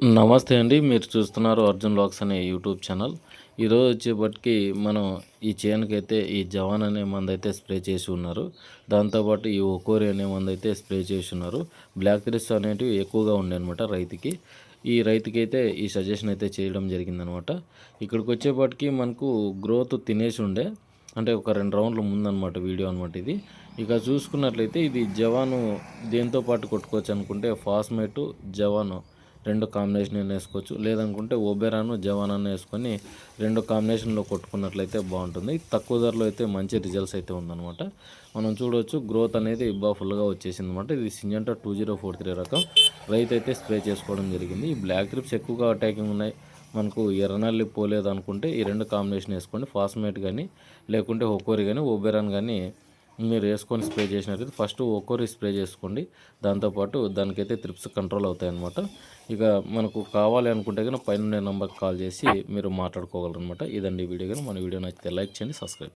నమస్తే అండి. మీరు చూస్తున్నారు అర్జున్ వ్లాగ్స్ అనే యూట్యూబ్ ఛానల్. ఈరోజు వచ్చేపటికి మనం ఈ చేనుకైతే ఈ జవాన్ అనే మందైతే స్ప్రే చేసి ఉన్నారు. దాంతోపాటు ఈ ఒకోరి అనే మందైతే స్ప్రే చేసి ఉన్నారు. బ్లాక్ థ్రిప్స్ అనేటివి ఎక్కువగా ఉండేనమాట రైతుకి. ఈ రైతుకైతే ఈ సజెషన్ అయితే చేయడం జరిగిందనమాట. ఇక్కడికి వచ్చేపటికి మనకు గ్రోత్ తినేసి ఉండే, అంటే ఒక 2 రౌండ్ల ముందనమాట వీడియో అనమాట ఇది. ఇక చూసుకున్నట్లయితే ఇది జవాను దేంతో పాటు కొట్టుకోవచ్చు అనుకుంటే ఫాస్మేటు జవాను 2 కాంబినేషన్ అయినా వేసుకోవచ్చు. లేదనుకుంటే ఓబెరాను జవాన్ అన్న వేసుకొని 2 కాంబినేషన్లో కొట్టుకున్నట్లయితే బాగుంటుంది. తక్కువ ధరలో అయితే మంచి రిజల్ట్స్ అయితే ఉందన్నమాట. మనం చూడవచ్చు గ్రోత్ అనేది బాగా ఫుల్గా వచ్చేసింది అనమాట. ఇది సింజంటా 2043 రకం రైతు అయితే స్ప్రే చేసుకోవడం జరిగింది. ఈ బ్లాక్ ట్రిప్స్ ఎక్కువగా అటాకింగ్ ఉన్నాయి, మనకు ఎర్రనల్లి పోలేదు అనుకుంటే ఈ 2 కాంబినేషన్ వేసుకోండి. ఫాస్మేట్ కానీ లేకుంటే హొకోరి కానీ ఓబెరాన్ కానీ మీరు వేసుకొని స్ప్రే చేసినట్లయితే ఫస్ట్ ఒక్కోరి స్ప్రే చేసుకోండి. దాంతోపాటు దానికైతే త్రిప్స్ కంట్రోల్ అవుతాయి అన్నమాట. ఇక మనకు కావాలి అనుకుంటే కనుక పైన నెంబర్కి కాల్ చేసి మీరు మాట్లాడుకోగలరు అనమాట. ఇదండి వీడియో. కానీ మన వీడియో నచ్చితే లైక్ చేయండి, సబ్స్క్రైబ్.